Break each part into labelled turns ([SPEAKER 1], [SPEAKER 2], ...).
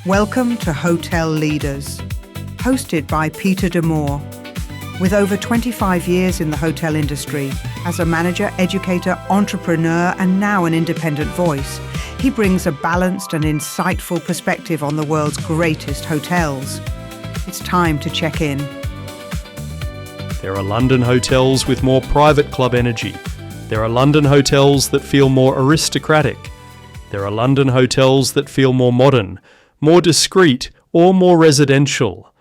[SPEAKER 1] Welcome to Hotel Leaders, hosted by Peter Demore. With over 25 years in the hotel industry, as a manager, educator, entrepreneur, and now an independent voice, he brings a balanced and insightful perspective on the world's greatest hotels. It's time to check in.
[SPEAKER 2] There are London hotels with more private club energy. There are London hotels that feel more aristocratic. There are London hotels that feel more modern, more discreet, or more residential.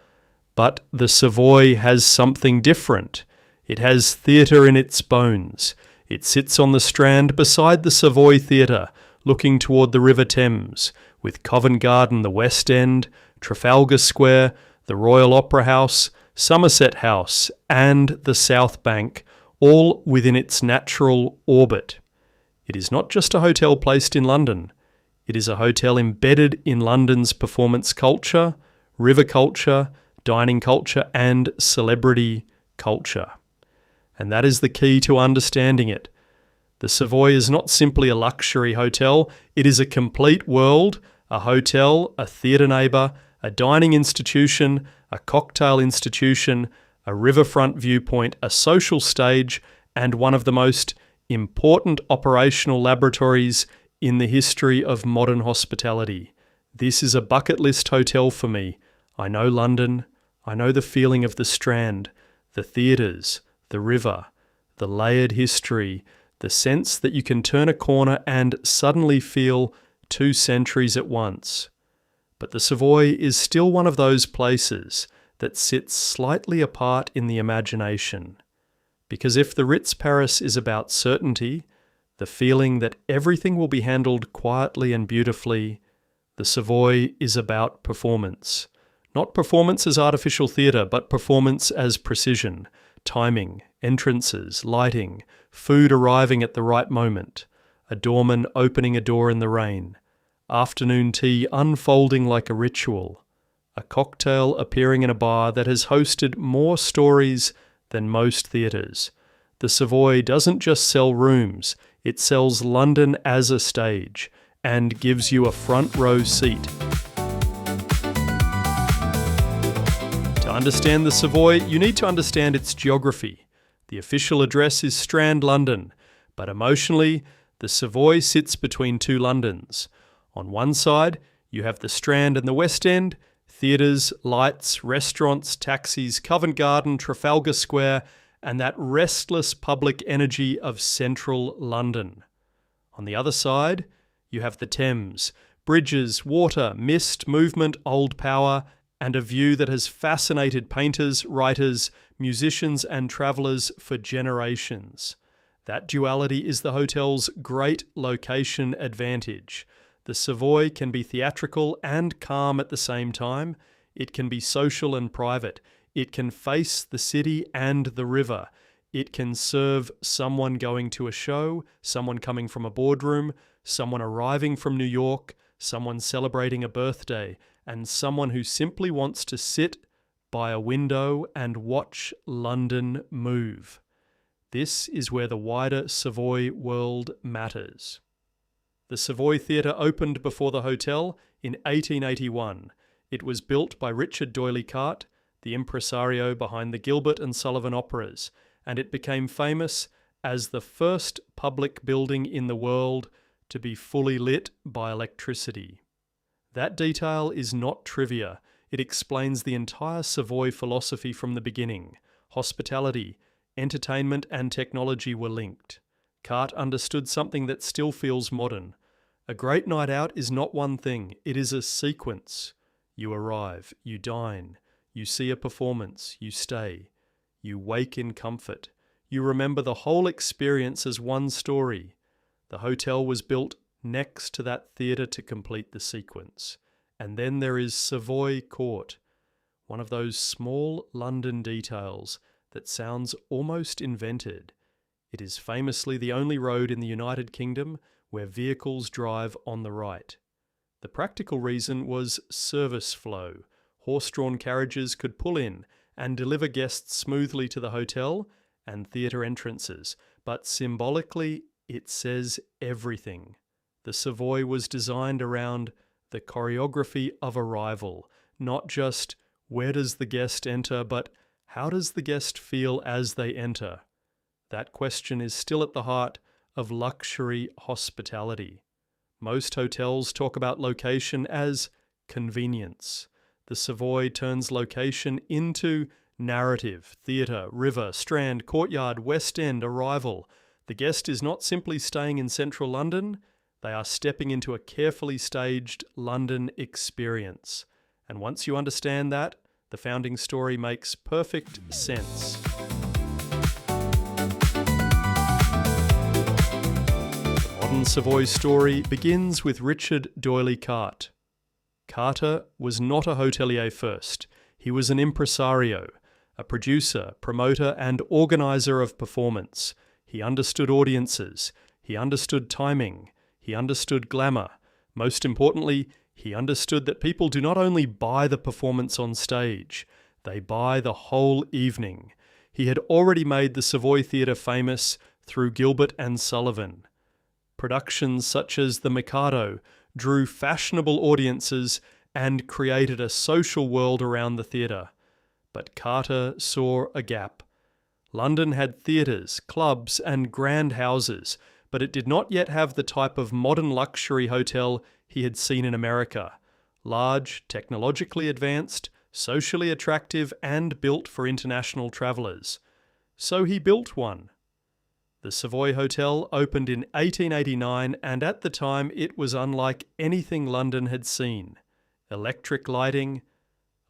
[SPEAKER 2] But the Savoy has something different. It has theatre in its bones. It sits on the Strand beside the Savoy Theatre, looking toward the River Thames, with Covent Garden, the West End, Trafalgar Square, the Royal Opera House, Somerset House, and the South Bank, all within its natural orbit. It is not just a hotel placed in London. It is a hotel embedded in London's performance culture, river culture, dining culture, and celebrity culture. And that is the key to understanding it. The Savoy is not simply a luxury hotel, it is a complete world, a hotel, a theatre neighbour, a dining institution, a cocktail institution, a riverfront viewpoint, a social stage, and one of the most important operational laboratories in the history of modern hospitality. This is a bucket list hotel for me. I know London, I know the feeling of the Strand, the theatres, the river, the layered history, the sense that you can turn a corner and suddenly feel 2 centuries at once. But the Savoy is still one of those places that sits slightly apart in the imagination. Because if the Ritz Paris is about certainty, the feeling that everything will be handled quietly and beautifully, the Savoy is about performance. Not performance as artificial theatre, but performance as precision, timing, entrances, lighting, food arriving at the right moment, a doorman opening a door in the rain, afternoon tea unfolding like a ritual, a cocktail appearing in a bar that has hosted more stories than most theatres. The Savoy doesn't just sell rooms, it sells London as a stage and gives you a front row seat. To understand the Savoy, you need to understand its geography. The official address is Strand, London, but emotionally, the Savoy sits between 2 Londons. On one side, you have the Strand and the West End, theatres, lights, restaurants, taxis, Covent Garden, Trafalgar Square, and that restless public energy of central London. On the other side, you have the Thames, bridges, water, mist, movement, old power, and a view that has fascinated painters, writers, musicians, and travellers for generations. That duality is the hotel's great location advantage. The Savoy can be theatrical and calm at the same time. It can be social and private. It can face the city and the river. It can serve someone going to a show, someone coming from a boardroom, someone arriving from New York, someone celebrating a birthday, and someone who simply wants to sit by a window and watch London move. This is where the wider Savoy world matters. The Savoy Theatre opened before the hotel in 1881. It was built by Richard D'Oyly Carte, the impresario behind the Gilbert and Sullivan operas, and it became famous as the first public building in the world to be fully lit by electricity. That detail is not trivia. It explains the entire Savoy philosophy from the beginning. Hospitality, entertainment, and technology were linked. Carte understood something that still feels modern. A great night out is not one thing, it is a sequence. You arrive, you dine, you see a performance, you stay, you wake in comfort. You remember the whole experience as one story. The hotel was built next to that theatre to complete the sequence. And then there is Savoy Court, one of those small London details that sounds almost invented. It is famously the only road in the United Kingdom where vehicles drive on the right. The practical reason was service flow. Horse-drawn carriages could pull in and deliver guests smoothly to the hotel and theatre entrances, but symbolically it says everything. The Savoy was designed around the choreography of arrival, not just where does the guest enter, but how does the guest feel as they enter? That question is still at the heart of luxury hospitality. Most hotels talk about location as convenience. The Savoy turns location into narrative, theatre, river, strand, courtyard, West End, arrival. The guest is not simply staying in central London, they are stepping into a carefully staged London experience. And once you understand that, the founding story makes perfect sense. The modern Savoy story begins with Richard D'Oyly Carte. Carter was not a hotelier first. He was an impresario, a producer, promoter, and organizer of performance. He understood audiences. He understood timing. He understood glamour. Most importantly, he understood that people do not only buy the performance on stage, they buy the whole evening. He had already made the Savoy Theatre famous through Gilbert and Sullivan. Productions such as The Mikado drew fashionable audiences and created a social world around the theatre. But Carter saw a gap. London had theatres, clubs, and grand houses, but it did not yet have the type of modern luxury hotel he had seen in America. Large, technologically advanced, socially attractive, and built for international travellers. So he built one. The Savoy Hotel opened in 1889, and at the time it was unlike anything London had seen. Electric lighting,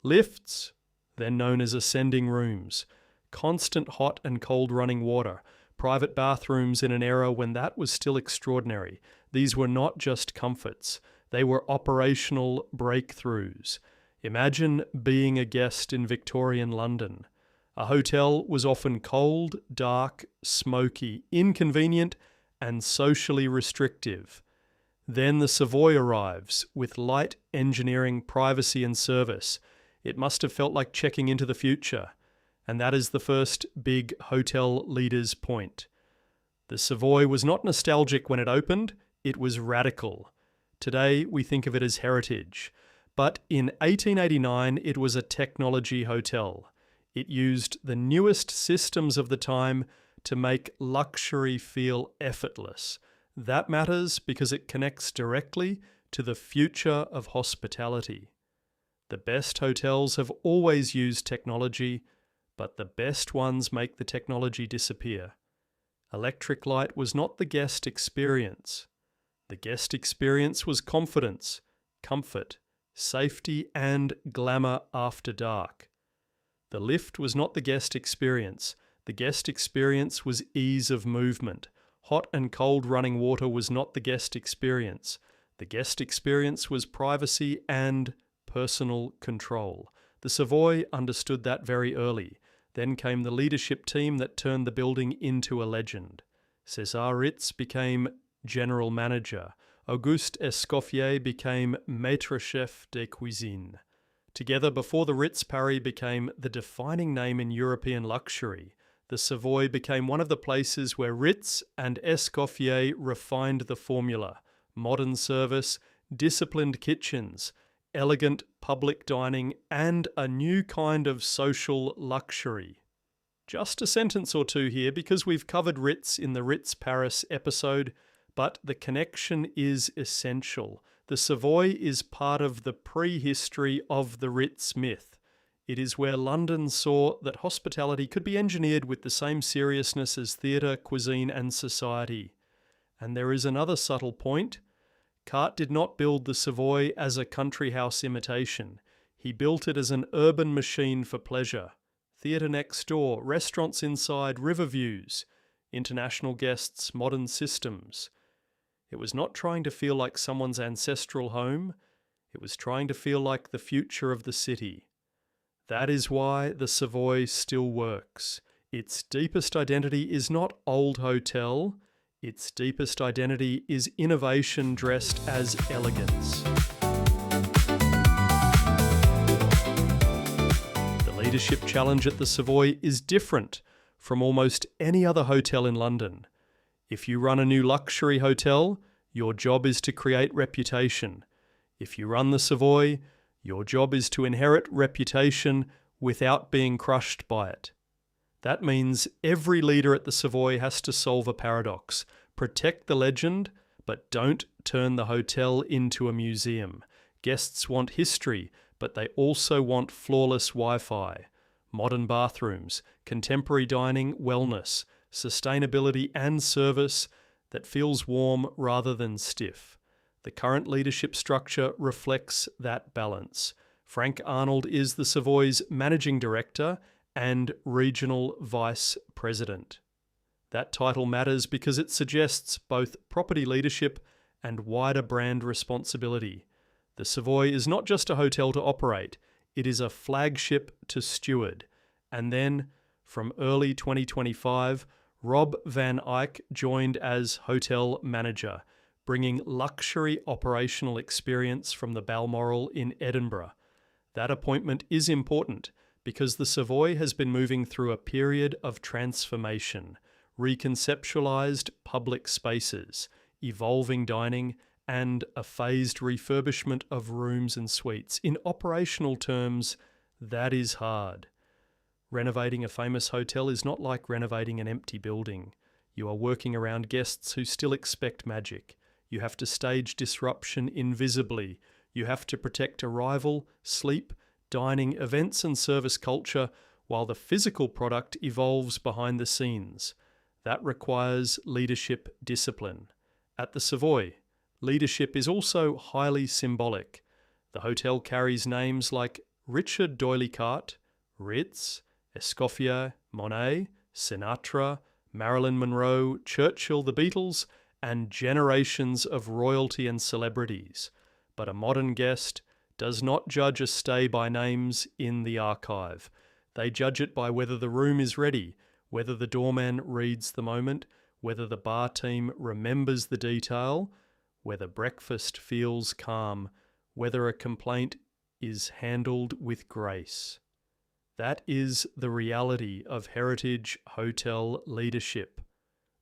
[SPEAKER 2] lifts, then known as ascending rooms, constant hot and cold running water, private bathrooms in an era when that was still extraordinary. These were not just comforts, they were operational breakthroughs. Imagine being a guest in Victorian London. A hotel was often cold, dark, smoky, inconvenient, and socially restrictive. Then the Savoy arrives with light engineering, privacy, and service. It must have felt like checking into the future. And that is the first big hotel leader's point. The Savoy was not nostalgic when it opened, it was radical. Today we think of it as heritage. But in 1889 it was a technology hotel. It used the newest systems of the time to make luxury feel effortless. That matters because it connects directly to the future of hospitality. The best hotels have always used technology, but the best ones make the technology disappear. Electric light was not the guest experience. The guest experience was confidence, comfort, safety, and glamour after dark. The lift was not the guest experience. The guest experience was ease of movement. Hot and cold running water was not the guest experience. The guest experience was privacy and personal control. The Savoy understood that very early. Then came the leadership team that turned the building into a legend. César Ritz became general manager. Auguste Escoffier became maître chef de cuisine. Together, before the Ritz, Paris became the defining name in European luxury. The Savoy became one of the places where Ritz and Escoffier refined the formula. Modern service, disciplined kitchens, elegant public dining, and a new kind of social luxury. Just a sentence or two here because we've covered Ritz in the Ritz Paris episode, but the connection is essential. The Savoy is part of the prehistory of the Ritz myth. It is where London saw that hospitality could be engineered with the same seriousness as theatre, cuisine, and society. And there is another subtle point. Carte did not build the Savoy as a country house imitation. He built it as an urban machine for pleasure. Theatre next door, restaurants inside, river views, international guests, modern systems. It was not trying to feel like someone's ancestral home. It was trying to feel like the future of the city. That is why the Savoy still works. Its deepest identity is not old hotel. Its deepest identity is innovation dressed as elegance. The leadership challenge at the Savoy is different from almost any other hotel in London. If you run a new luxury hotel, your job is to create reputation. If you run the Savoy, your job is to inherit reputation without being crushed by it. That means every leader at the Savoy has to solve a paradox. Protect the legend, but don't turn the hotel into a museum. Guests want history, but they also want flawless Wi-Fi, modern bathrooms, contemporary dining, wellness, sustainability and service that feels warm rather than stiff. The current leadership structure reflects that balance. Frank Arnold is the Savoy's managing director and regional vice president. That title matters because it suggests both property leadership and wider brand responsibility. The Savoy is not just a hotel to operate, it is a flagship to steward. And then, from early 2025, Rob Van Eyck joined as hotel manager, bringing luxury operational experience from the Balmoral in Edinburgh. That appointment is important because the Savoy has been moving through a period of transformation, reconceptualized public spaces, evolving dining, and a phased refurbishment of rooms and suites. In operational terms, that is hard. Renovating a famous hotel is not like renovating an empty building. You are working around guests who still expect magic. You have to stage disruption invisibly. You have to protect arrival, sleep, dining, events and service culture while the physical product evolves behind the scenes. That requires leadership discipline. At the Savoy, leadership is also highly symbolic. The hotel carries names like Richard D'Oyly Carte, Ritz, Escoffier, Monet, Sinatra, Marilyn Monroe, Churchill, the Beatles, and generations of royalty and celebrities. But a modern guest does not judge a stay by names in the archive. They judge it by whether the room is ready, whether the doorman reads the moment, whether the bar team remembers the detail, whether breakfast feels calm, whether a complaint is handled with grace. That is the reality of heritage hotel leadership.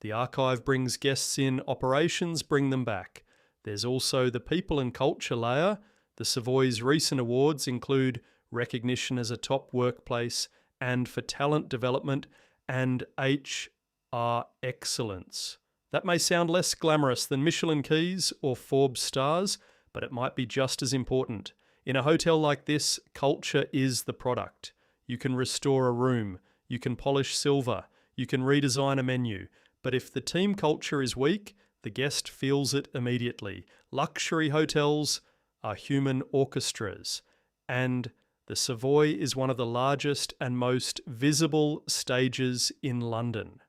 [SPEAKER 2] The archive brings guests in, operations bring them back. There's also the people and culture layer. The Savoy's recent awards include recognition as a top workplace and for talent development and HR excellence. That may sound less glamorous than Michelin keys or Forbes stars, but it might be just as important. In a hotel like this, culture is the product. You can restore a room, you can polish silver, you can redesign a menu, but if the team culture is weak, the guest feels it immediately. Luxury hotels are human orchestras, and the Savoy is one of the largest and most visible stages in London.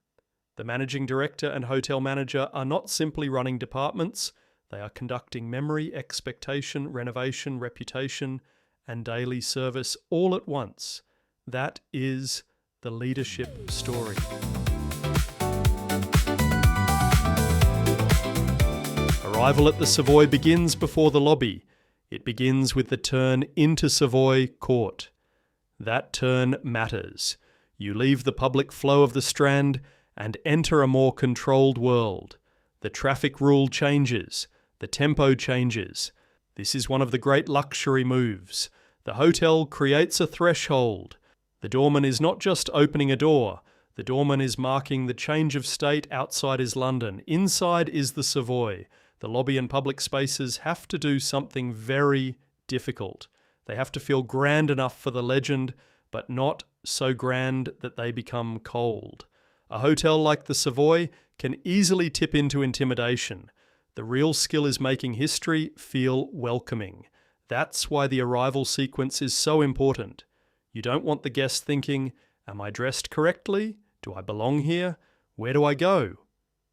[SPEAKER 2] The managing director and hotel manager are not simply running departments, they are conducting memory, expectation, renovation, reputation, and daily service all at once. That is the leadership story. Arrival at the Savoy begins before the lobby. It begins with the turn into Savoy Court. That turn matters. You leave the public flow of the Strand and enter a more controlled world. The traffic rule changes. The tempo changes. This is one of the great luxury moves. The hotel creates a threshold. The doorman is not just opening a door. The doorman is marking the change of state. Outside is London. Inside is the Savoy. The lobby and public spaces have to do something very difficult. They have to feel grand enough for the legend, but not so grand that they become cold. A hotel like the Savoy can easily tip into intimidation. The real skill is making history feel welcoming. That's why the arrival sequence is so important. You don't want the guest thinking, am I dressed correctly? Do I belong here? Where do I go?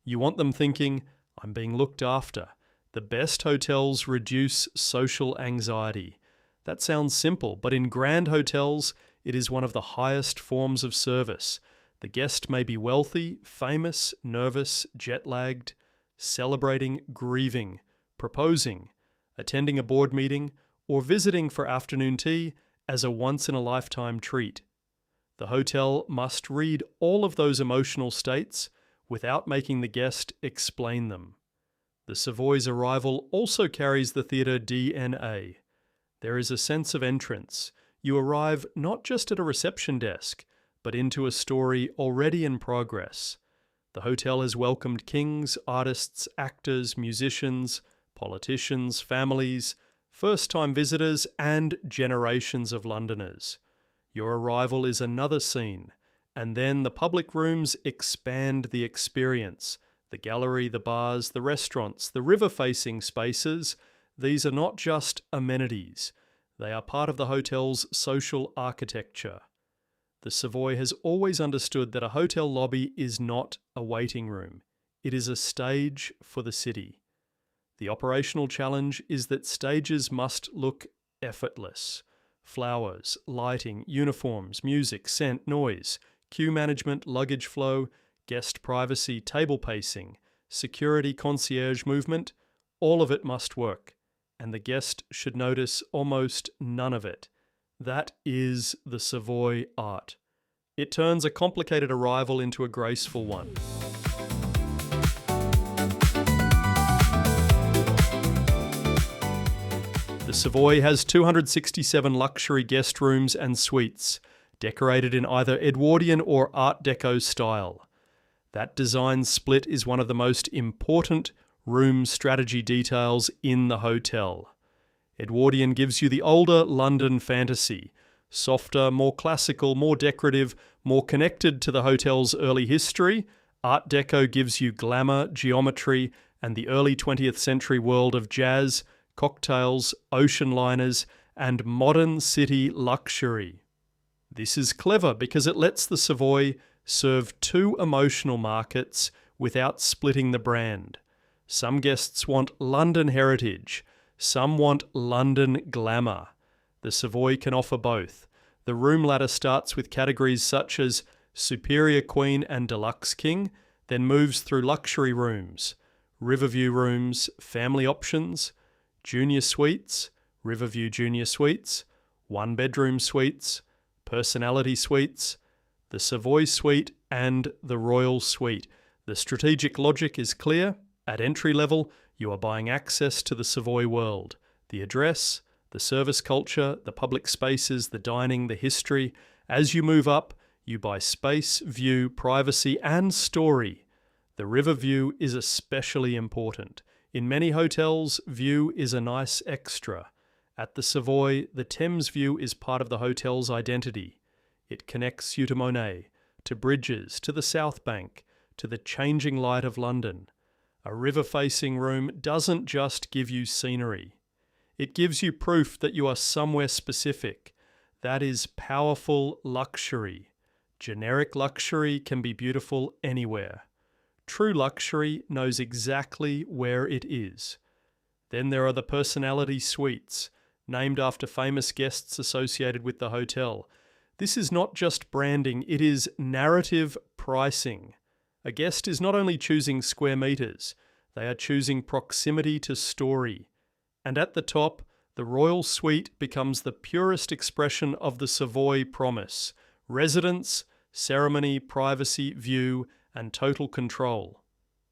[SPEAKER 2] You want them thinking, I'm being looked after. The best hotels reduce social anxiety. That sounds simple, but in grand hotels, it is one of the highest forms of service. The guest may be wealthy, famous, nervous, jet-lagged, celebrating, grieving, proposing, attending a board meeting, or visiting for afternoon tea as a once-in-a-lifetime treat. The hotel must read all of those emotional states without making the guest explain them. The Savoy's arrival also carries the theatre DNA. There is a sense of entrance. You arrive not just at a reception desk, but into a story already in progress. The hotel has welcomed kings, artists, actors, musicians, politicians, families, first-time visitors, and generations of Londoners. Your arrival is another scene, and then the public rooms expand the experience. The gallery, the bars, the restaurants, the river-facing spaces, these are not just amenities. They are part of the hotel's social architecture. The Savoy has always understood that a hotel lobby is not a waiting room. It is a stage for the city. The operational challenge is that stages must look effortless. Flowers, lighting, uniforms, music, scent, noise, queue management, luggage flow, guest privacy, table pacing, security, concierge movement, all of it must work, and the guest should notice almost none of it. That is the Savoy art. It turns a complicated arrival into a graceful one. The Savoy has 267 luxury guest rooms and suites, decorated in either Edwardian or Art Deco style. That design split is one of the most important room strategy details in the hotel. Edwardian gives you the older London fantasy, softer, more classical, more decorative, more connected to the hotel's early history. Art Deco gives you glamour, geometry, and the early 20th century world of jazz, cocktails, ocean liners, and modern city luxury. This is clever because it lets the Savoy serve two emotional markets without splitting the brand. Some guests want London heritage, some want London glamour. The Savoy can offer both. The room ladder starts with categories such as Superior Queen and Deluxe King, then moves through luxury rooms, Riverview rooms, family options, junior suites, Riverview junior suites, one-bedroom suites, personality suites, the Savoy suite, and the Royal suite. The strategic logic is clear. At entry level, you are buying access to the Savoy world. The address, the service culture, the public spaces, the dining, the history. As you move up, you buy space, view, privacy, and story. The river view is especially important. In many hotels, view is a nice extra. At the Savoy, the Thames view is part of the hotel's identity. It connects you to Monet, to bridges, to the South Bank, to the changing light of London. A river-facing room doesn't just give you scenery. It gives you proof that you are somewhere specific. That is powerful luxury. Generic luxury can be beautiful anywhere. True luxury knows exactly where it is. Then there are the personality suites, named after famous guests associated with the hotel. This is not just branding, it is narrative pricing. A guest is not only choosing square meters, they are choosing proximity to story. And at the top, the Royal Suite becomes the purest expression of the Savoy promise: residence, ceremony, privacy, view, and total control.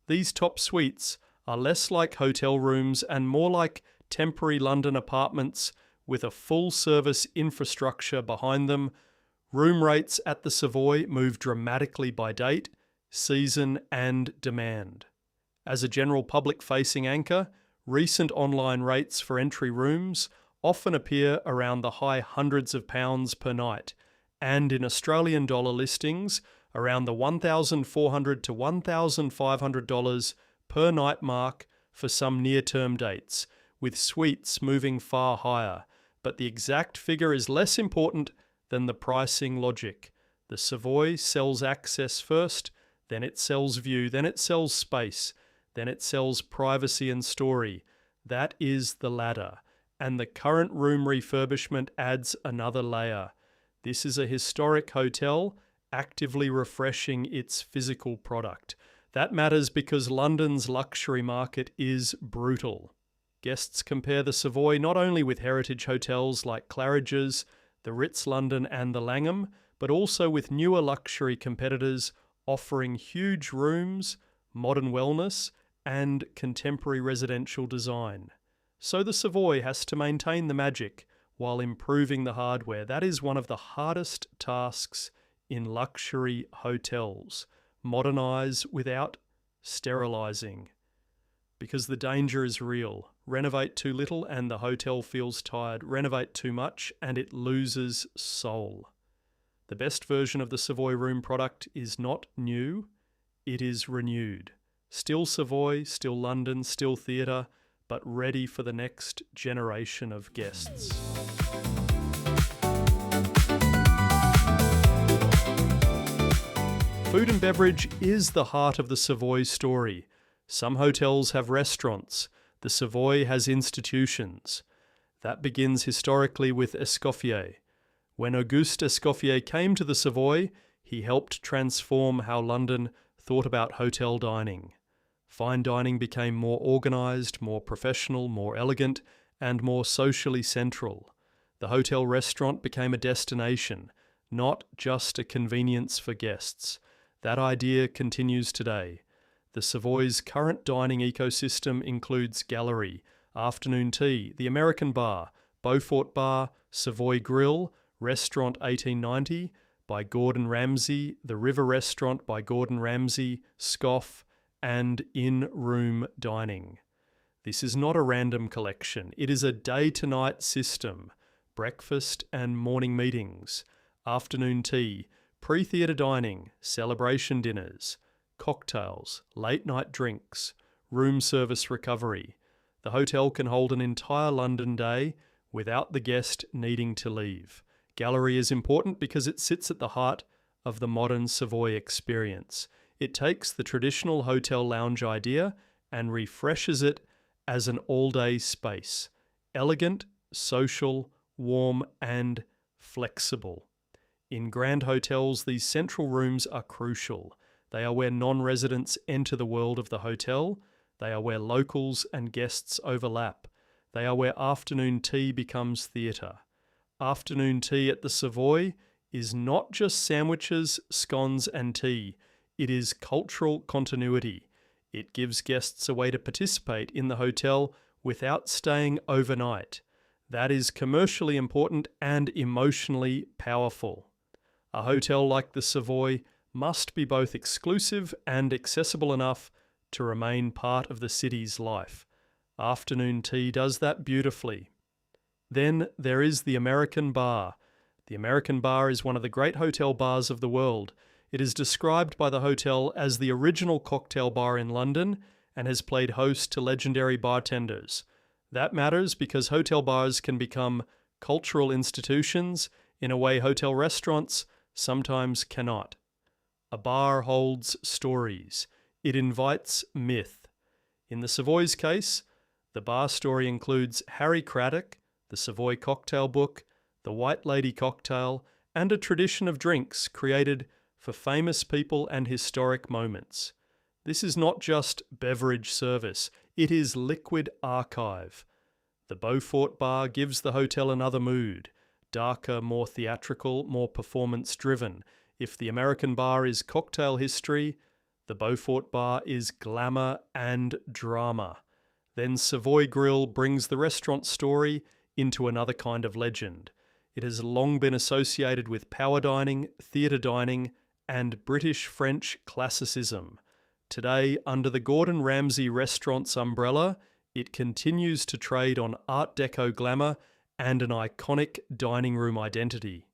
[SPEAKER 2] These top suites are less like hotel rooms and more like temporary London apartments with a full-service infrastructure behind them. Room rates at the Savoy move dramatically by date, season, and demand. As a general public-facing anchor, recent online rates for entry rooms often appear around the high hundreds of pounds per night, and in Australian dollar listings, around the $1,400 to $1,500 per night mark for some near-term dates, with suites moving far higher. But the exact figure is less important than the pricing logic. The Savoy sells access first, then it sells view, then it sells space, then it sells privacy and story. That is the ladder, and the current room refurbishment adds another layer. This is a historic hotel actively refreshing its physical product. That matters because London's luxury market is brutal. Guests compare the Savoy not only with heritage hotels like Claridge's, the Ritz London and the Langham, but also with newer luxury competitors offering huge rooms, modern wellness, and contemporary residential design. So the Savoy has to maintain the magic while improving the hardware. That is one of the hardest tasks in luxury hotels. Modernise without sterilising. Because the danger is real. Renovate too little and the hotel feels tired. Renovate too much and it loses soul. The best version of the Savoy room product is not new, it is renewed. Still Savoy, still London, still theatre, but ready for the next generation of guests. Food and beverage is the heart of the Savoy story. Some hotels have restaurants. The Savoy has institutions. That begins historically with Escoffier. When Auguste Escoffier came to the Savoy, he helped transform how London thought about hotel dining. Fine dining became more organised, more professional, more elegant, and more socially central. The hotel restaurant became a destination, not just a convenience for guests. That idea continues today. The Savoy's current dining ecosystem includes gallery, afternoon tea, the American bar, Beaufort Bar, Savoy Grill, Restaurant 1890 by Gordon Ramsay, the River Restaurant by Gordon Ramsay, Scoff, and in-room dining. This is not a random collection. It is a day-to-night system. Breakfast and morning meetings, afternoon tea, pre-theatre dining, celebration dinners, cocktails, late-night drinks, room service recovery. The hotel can hold an entire London day without the guest needing to leave. Gallery is important because it sits at the heart of the modern Savoy experience. It takes the traditional hotel lounge idea and refreshes it as an all-day space. Elegant, social, warm, and flexible. In grand hotels, these central rooms are crucial. They are where non-residents enter the world of the hotel. They are where locals and guests overlap. They are where afternoon tea becomes theatre. Afternoon tea at the Savoy is not just sandwiches, scones, and tea. It is cultural continuity. It gives guests a way to participate in the hotel without staying overnight. That is commercially important and emotionally powerful. A hotel like the Savoy must be both exclusive and accessible enough to remain part of the city's life. Afternoon tea does that beautifully. Then there is the American bar. The American bar is one of the great hotel bars of the world. It is described by the hotel as the original cocktail bar in London and has played host to legendary bartenders. That matters because hotel bars can become cultural institutions in a way hotel restaurants sometimes cannot. A bar holds stories. It invites myth. In the Savoy's case, the bar story includes Harry Craddock, the Savoy cocktail book, the White Lady cocktail, and a tradition of drinks created for famous people and historic moments. This is not just beverage service, it is liquid archive. The Beaufort Bar gives the hotel another mood, darker, more theatrical, more performance-driven. If the American bar is cocktail history, the Beaufort Bar is glamour and drama. Then Savoy Grill brings the restaurant story into another kind of legend. It has long been associated with power dining, theatre dining, and British-French classicism. Today, under the Gordon Ramsay Restaurants umbrella, it continues to trade on Art Deco glamour and an iconic dining room identity.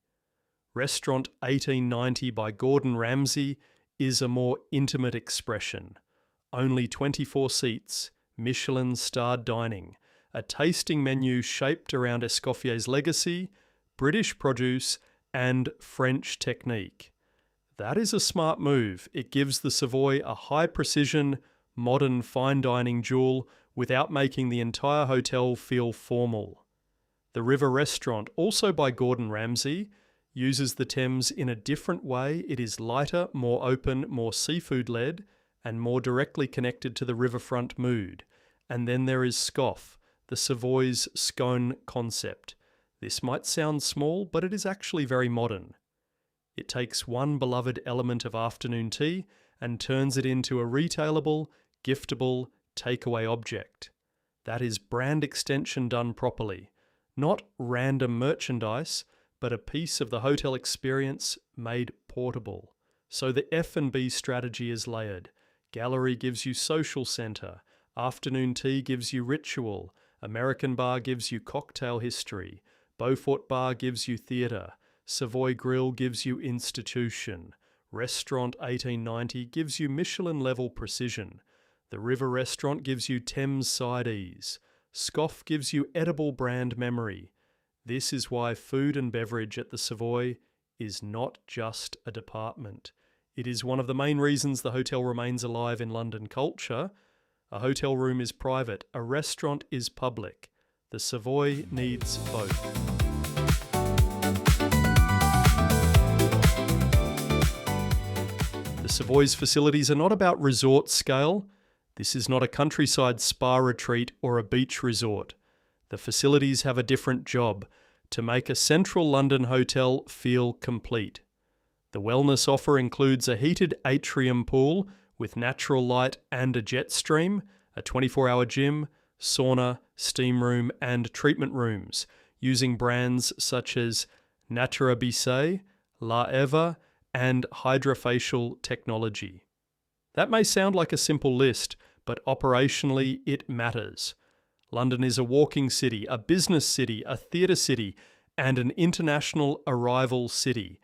[SPEAKER 2] Restaurant 1890 by Gordon Ramsay is a more intimate expression. Only 24 seats, Michelin-starred dining, a tasting menu shaped around Escoffier's legacy, British produce, and French technique. That is a smart move. It gives the Savoy a high-precision, modern fine dining jewel without making the entire hotel feel formal. The River Restaurant, also by Gordon Ramsay, uses the Thames in a different way. It is lighter, more open, more seafood-led, and more directly connected to the riverfront mood. And then there is Scoff, the Savoy's scone concept. This might sound small, but it is actually very modern. It takes one beloved element of afternoon tea and turns it into a retailable, giftable, takeaway object. That is brand extension done properly. Not random merchandise, but a piece of the hotel experience made portable. So the F&B strategy is layered. Gallery gives you social centre. Afternoon tea gives you ritual. American bar gives you cocktail history. Beaufort bar gives you theatre. Savoy grill gives you institution. Restaurant 1890 gives you Michelin level precision. The River Restaurant gives you Thames side ease. Scoff gives you edible brand memory. This is why food and beverage at the Savoy is not just a department. It is one of the main reasons the hotel remains alive in London culture. A hotel room is private, a restaurant is public. The Savoy needs both. The Savoy's facilities are not about resort scale. This is not a countryside spa retreat or a beach resort. The facilities have a different job: to make a central London hotel feel complete. The wellness offer includes a heated atrium pool with natural light and a jet stream, a 24-hour gym, sauna, steam room and treatment rooms, using brands such as Natura Bissé, La Eva and hydrofacial technology. That may sound like a simple list, but operationally it matters. London is a walking city, a business city, a theatre city, and an international arrival city.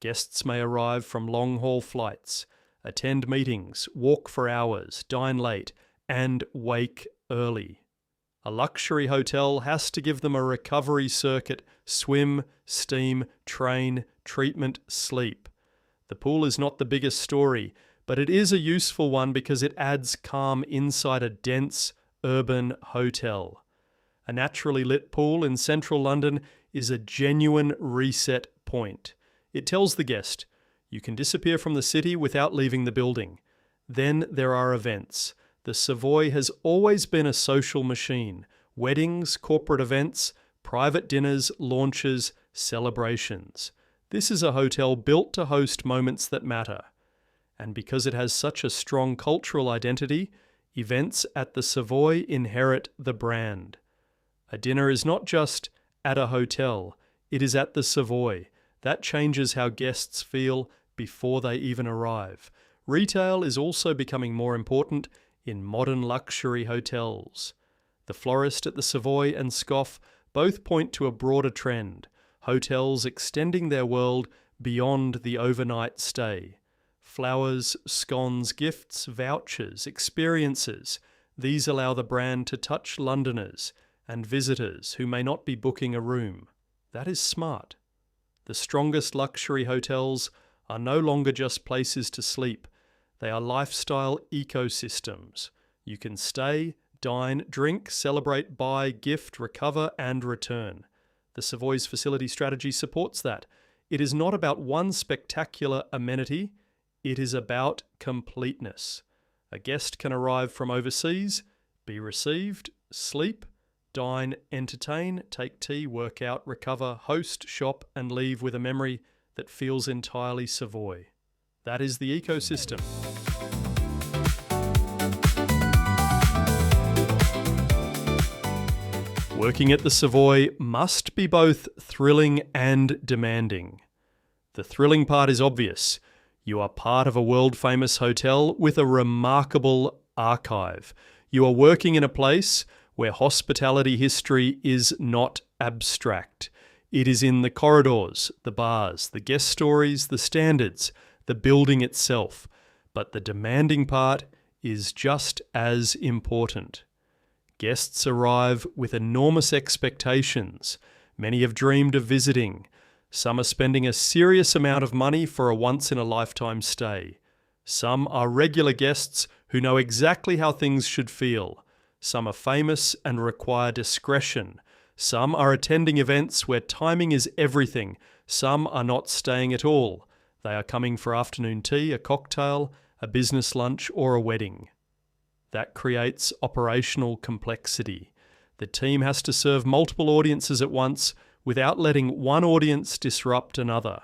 [SPEAKER 2] Guests may arrive from long-haul flights, attend meetings, walk for hours, dine late, and wake early. A luxury hotel has to give them a recovery circuit: swim, steam, train, treatment, sleep. The pool is not the biggest story, but it is a useful one because it adds calm inside a dense, urban hotel. A naturally lit pool in central London is a genuine reset point. It tells the guest, you can disappear from the city without leaving the building. Then there are events. The Savoy has always been a social machine. Weddings, corporate events, private dinners, launches, celebrations. This is a hotel built to host moments that matter. And because it has such a strong cultural identity, events at the Savoy inherit the brand. A dinner is not just at a hotel, it is at the Savoy. That changes how guests feel before they even arrive. Retail is also becoming more important in modern luxury hotels. The Florist at the Savoy and Scoff both point to a broader trend: hotels extending their world beyond the overnight stay. Flowers, scones, gifts, vouchers, experiences. These allow the brand to touch Londoners and visitors who may not be booking a room. That is smart. The strongest luxury hotels are no longer just places to sleep. They are lifestyle ecosystems. You can stay, dine, drink, celebrate, buy, gift, recover, and return. The Savoy's facility strategy supports that. It is not about one spectacular amenity. It is about completeness. A guest can arrive from overseas, be received, sleep, dine, entertain, take tea, work out, recover, host, shop, and leave with a memory that feels entirely Savoy. That is the ecosystem. Working at the Savoy must be both thrilling and demanding. The thrilling part is obvious. You are part of a world-famous hotel with a remarkable archive. You are working in a place where hospitality history is not abstract. It is in the corridors, the bars, the guest stories, the standards, the building itself. But the demanding part is just as important. Guests arrive with enormous expectations. Many have dreamed of visiting. Some are spending a serious amount of money for a once-in-a-lifetime stay. Some are regular guests who know exactly how things should feel. Some are famous and require discretion. Some are attending events where timing is everything. Some are not staying at all. They are coming for afternoon tea, a cocktail, a business lunch, or a wedding. That creates operational complexity. The team has to serve multiple audiences at once without letting one audience disrupt another.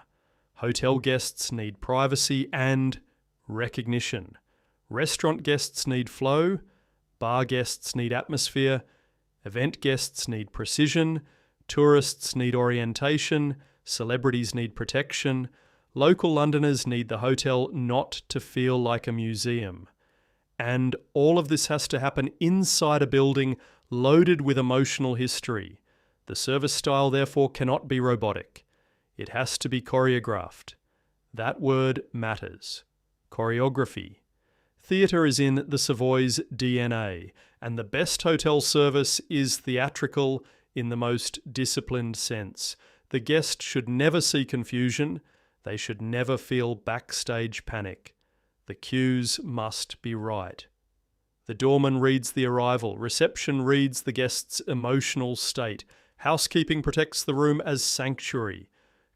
[SPEAKER 2] Hotel guests need privacy and recognition. Restaurant guests need flow. bar guests need atmosphere, event guests need precision, tourists need orientation, celebrities need protection, local Londoners need the hotel not to feel like a museum. And all of this has to happen inside a building loaded with emotional history. The service style, therefore, cannot be robotic. It has to be choreographed. That word matters. Choreography. Theatre is in the Savoy's DNA, and the best hotel service is theatrical in the most disciplined sense. The guest should never see confusion. They should never feel backstage panic. The cues must be right. The doorman reads the arrival. Reception reads the guest's emotional state. Housekeeping protects the room as sanctuary.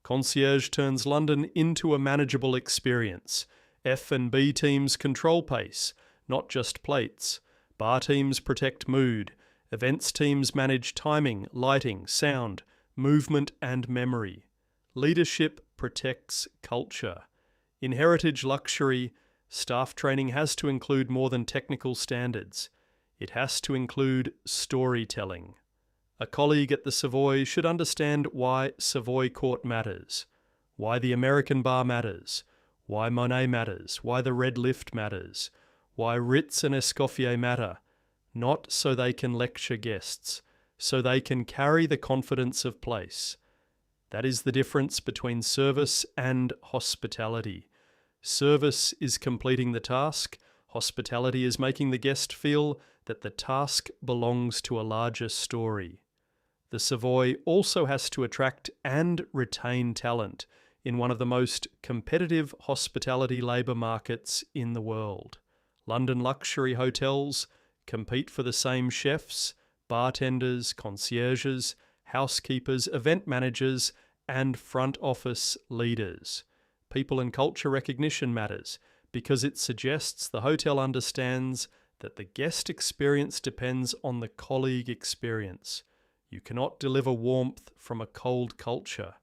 [SPEAKER 2] Concierge turns London into a manageable experience. F&B teams control pace, not just plates. Bar teams protect mood. Events teams manage timing, lighting, sound, movement and memory. Leadership protects culture. In heritage luxury, staff training has to include more than technical standards. It has to include storytelling. A colleague at the Savoy should understand why Savoy Court matters, why the American bar matters, why Monet matters, why the Red Lift matters, why Ritz and Escoffier matter, not so they can lecture guests, so they can carry the confidence of place. That is the difference between service and hospitality. Service is completing the task. Hospitality is making the guest feel that the task belongs to a larger story. The Savoy also has to attract and retain talent in one of the most competitive hospitality labour markets in the world. London luxury hotels compete for the same chefs, bartenders, concierges, housekeepers, event managers, and front office leaders. People and culture recognition matters because it suggests the hotel understands that the guest experience depends on the colleague experience. You cannot deliver warmth from a cold culture.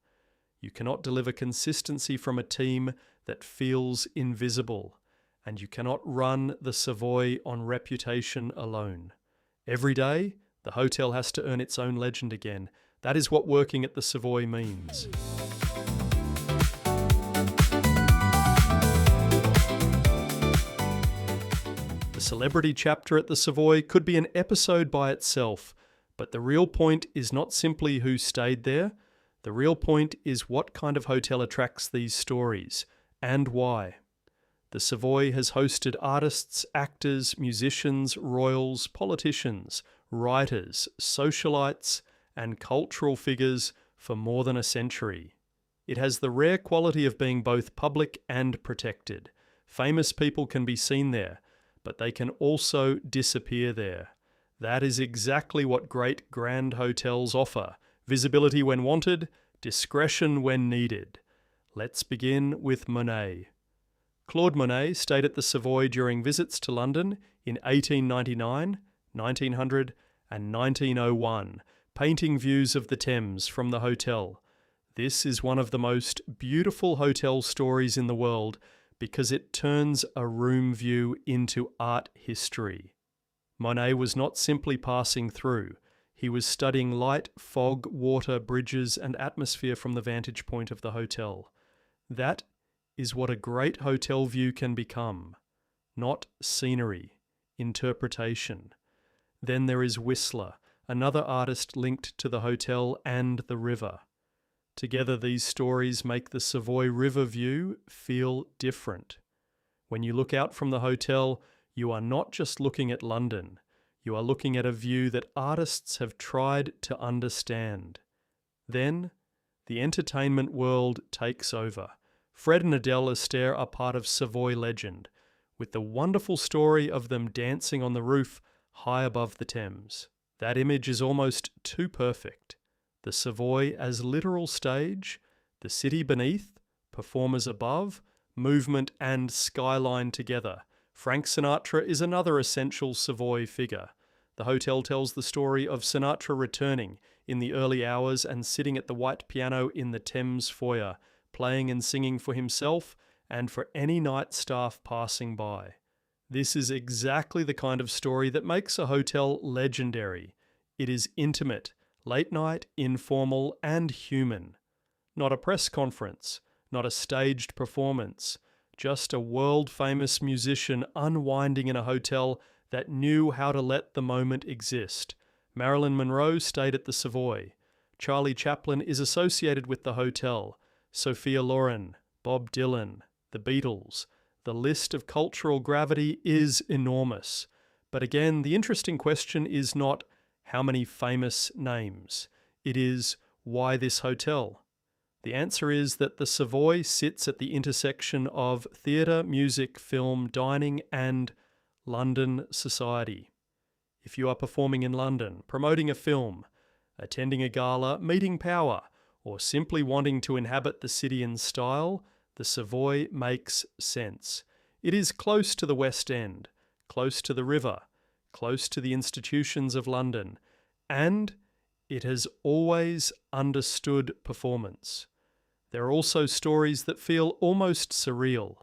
[SPEAKER 2] You cannot deliver consistency from a team that feels invisible. And you cannot run the Savoy on reputation alone. Every day, the hotel has to earn its own legend again. That is what working at the Savoy means. The celebrity chapter at the Savoy could be an episode by itself, but the real point is not simply who stayed there. The real point is what kind of hotel attracts these stories, and why. The Savoy has hosted artists, actors, musicians, royals, politicians, writers, socialites, and cultural figures for more than a century. It has the rare quality of being both public and protected. Famous people can be seen there, but they can also disappear there. That is exactly what great grand hotels offer: visibility when wanted, discretion when needed. Let's begin with Monet. Claude Monet stayed at the Savoy during visits to London in 1899, 1900 and 1901, painting views of the Thames from the hotel. This is one of the most beautiful hotel stories in the world because it turns a room view into art history. Monet was not simply passing through. He was studying light, fog, water, bridges and atmosphere from the vantage point of the hotel. That is what a great hotel view can become. Not scenery, interpretation. Then there is Whistler, another artist linked to the hotel and the river. Together these stories make the Savoy River view feel different. When you look out from the hotel, you are not just looking at London. You are looking at a view that artists have tried to understand. Then, the entertainment world takes over. Fred and Adele Astaire are part of Savoy legend, with the wonderful story of them dancing on the roof high above the Thames. That image is almost too perfect. The Savoy as literal stage, the city beneath, performers above, movement and skyline together. Frank Sinatra is another essential Savoy figure. The hotel tells the story of Sinatra returning in the early hours and sitting at the white piano in the Thames foyer, playing and singing for himself and for any night staff passing by. This is exactly the kind of story that makes a hotel legendary. It is intimate, late night, informal, and human. Not a press conference, not a staged performance, just a world-famous musician unwinding in a hotel that knew how to let the moment exist. Marilyn Monroe stayed at the Savoy. Charlie Chaplin is associated with the hotel. Sophia Loren, Bob Dylan, the Beatles. The list of cultural gravity is enormous. But again, the interesting question is not how many famous names. It is, why this hotel? The answer is that the Savoy sits at the intersection of theatre, music, film, dining, and London society. If you are performing in London, promoting a film, attending a gala, meeting power, or simply wanting to inhabit the city in style, the Savoy makes sense. It is close to the West End, close to the river, close to the institutions of London, and it has always understood performance. There are also stories that feel almost surreal.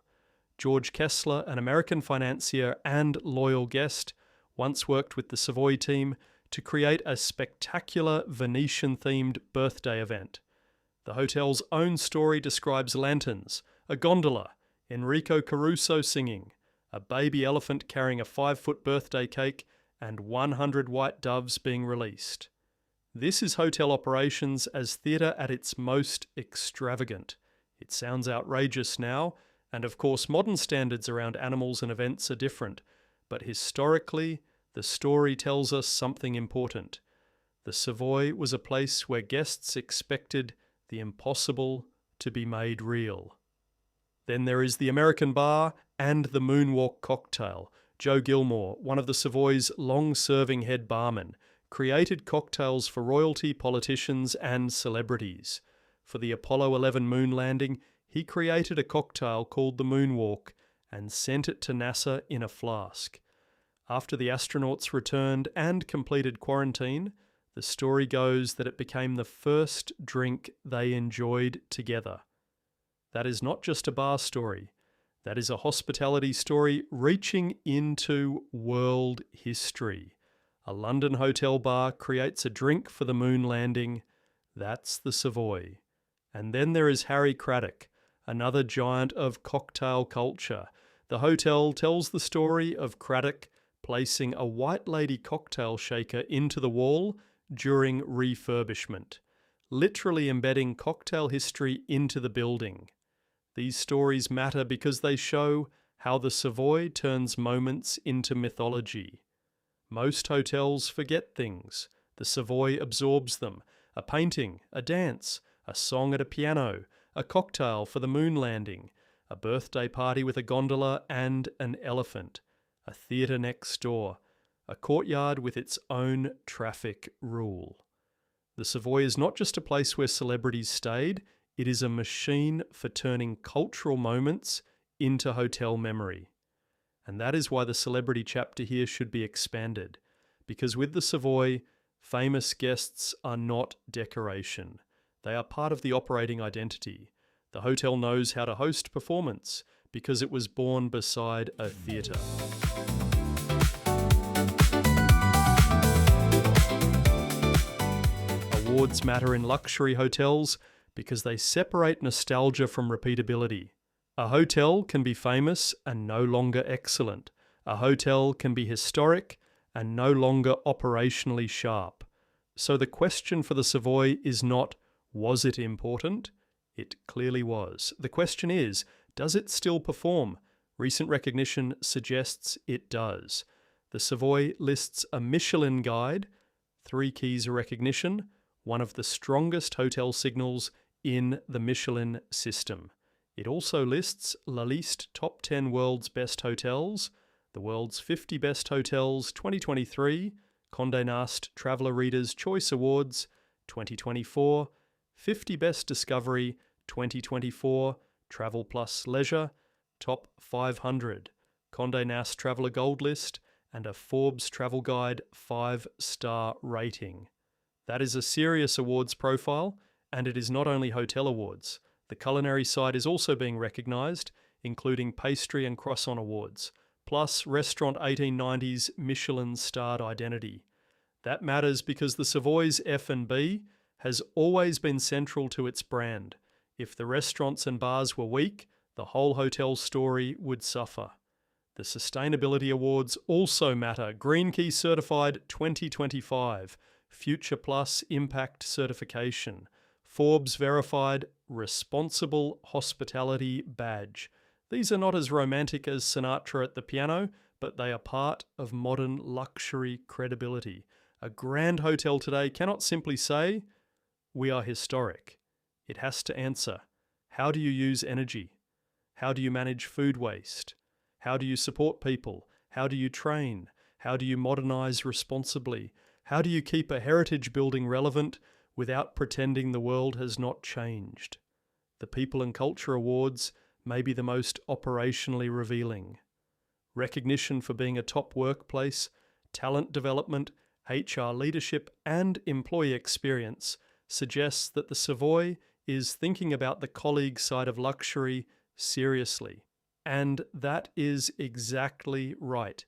[SPEAKER 2] George Kessler, an American financier and loyal guest, once worked with the Savoy team to create a spectacular Venetian-themed birthday event. The hotel's own story describes lanterns, a gondola, Enrico Caruso singing, a baby elephant carrying a 5-foot birthday cake, and 100 white doves being released. This is hotel operations as theatre at its most extravagant. It sounds outrageous now, and of course modern standards around animals and events are different, but historically, the story tells us something important. The Savoy was a place where guests expected the impossible to be made real. Then there is the American bar and the Moonwalk cocktail. Joe Gilmore, one of the Savoy's long-serving head barmen, created cocktails for royalty, politicians, and celebrities. For the Apollo 11 moon landing, he created a cocktail called the Moonwalk and sent it to NASA in a flask. After the astronauts returned and completed quarantine, the story goes that it became the first drink they enjoyed together. That is not just a bar story. That is a hospitality story reaching into world history. A London hotel bar creates a drink for the moon landing. That's the Savoy. And then there is Harry Craddock, another giant of cocktail culture. The hotel tells the story of Craddock placing a White Lady cocktail shaker into the wall during refurbishment, literally embedding cocktail history into the building. These stories matter because they show how the Savoy turns moments into mythology. Most hotels forget things. The Savoy absorbs them. A painting, a dance, a song at a piano, a cocktail for the moon landing, a birthday party with a gondola and an elephant, a theatre next door, a courtyard with its own traffic rule. The Savoy is not just a place where celebrities stayed, it is a machine for turning cultural moments into hotel memory. And that is why the celebrity chapter here should be expanded, because with the Savoy, famous guests are not decoration. They are part of the operating identity. The hotel knows how to host performance because it was born beside a theatre. Awards matter in luxury hotels because they separate nostalgia from repeatability. A hotel can be famous and no longer excellent. A hotel can be historic and no longer operationally sharp. So the question for the Savoy is not, was it important? It clearly was. The question is, does it still perform? Recent recognition suggests it does. The Savoy lists a Michelin guide, 3 keys of recognition, one of the strongest hotel signals in the Michelin system. It also lists La Liste Top 10 World's Best Hotels, the World's 50 Best Hotels 2023, Condé Nast Traveller Readers' Choice Awards 2024, 50 Best Discovery 2024, Travel Plus Leisure, Top 500, Condé Nast Traveller Gold List, and a Forbes Travel Guide 5-star rating. That is a serious awards profile, and it is not only hotel awards. The culinary side is also being recognised, including pastry and croissant awards, plus Restaurant 1890's Michelin-starred identity. That matters because the Savoy's F&B has always been central to its brand. If the restaurants and bars were weak, the whole hotel story would suffer. The sustainability awards also matter. Green Key Certified 2025, Future Plus Impact Certification, Forbes Verified Responsible Hospitality Badge. These are not as romantic as Sinatra at the piano, but they are part of modern luxury credibility. A grand hotel today cannot simply say, "We are historic." It has to answer, how do you use energy? How do you manage food waste? How do you support people? How do you train? How do you modernise responsibly? How do you keep a heritage building relevant without pretending the world has not changed? The People and Culture Awards may be the most operationally revealing. Recognition for being a top workplace, talent development, HR leadership, and employee experience suggests that the Savoy is thinking about the colleague side of luxury seriously. And that is exactly right,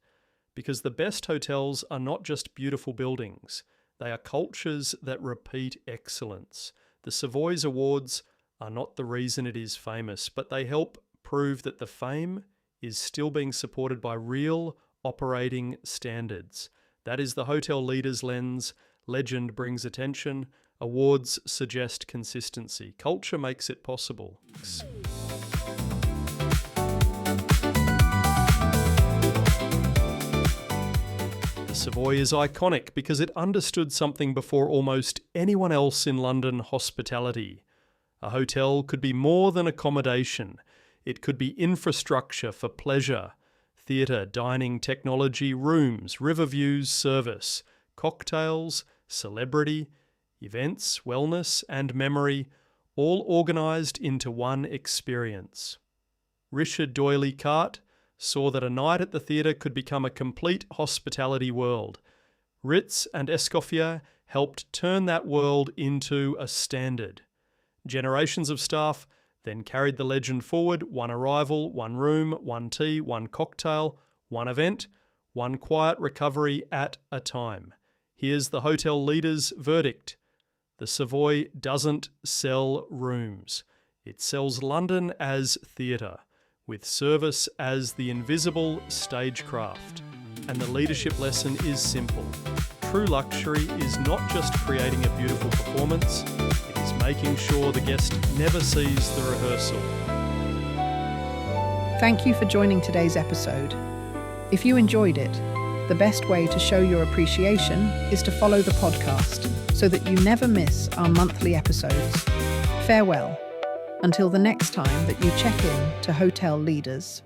[SPEAKER 2] because the best hotels are not just beautiful buildings, they are cultures that repeat excellence. The Savoy's awards are not the reason it is famous, but they help prove that the fame is still being supported by real operating standards. That is the hotel leader's lens. Legend brings attention. Awards suggest consistency. Culture makes it possible. The Savoy is iconic because it understood something before almost anyone else in London hospitality. A hotel could be more than accommodation. It could be infrastructure for pleasure, theatre, dining, technology, rooms, river views, service, cocktails, celebrity, events, wellness, and memory, all organised into one experience. Richard D'Oyly Carte saw that a night at the theatre could become a complete hospitality world. Ritz and Escoffier helped turn that world into a standard. Generations of staff then carried the legend forward, one arrival, one room, one tea, one cocktail, one event, one quiet recovery at a time. Here's the hotel leader's verdict. The Savoy doesn't sell rooms. It sells London as theatre, with service as the invisible stagecraft. And the leadership lesson is simple. True luxury is not just creating a beautiful performance, it is making sure the guest never sees the rehearsal.
[SPEAKER 3] Thank you for joining today's episode. If you enjoyed it, the best way to show your appreciation is to follow the podcast so that you never miss our monthly episodes. Farewell, until the next time that you check in to Hotel Leaders.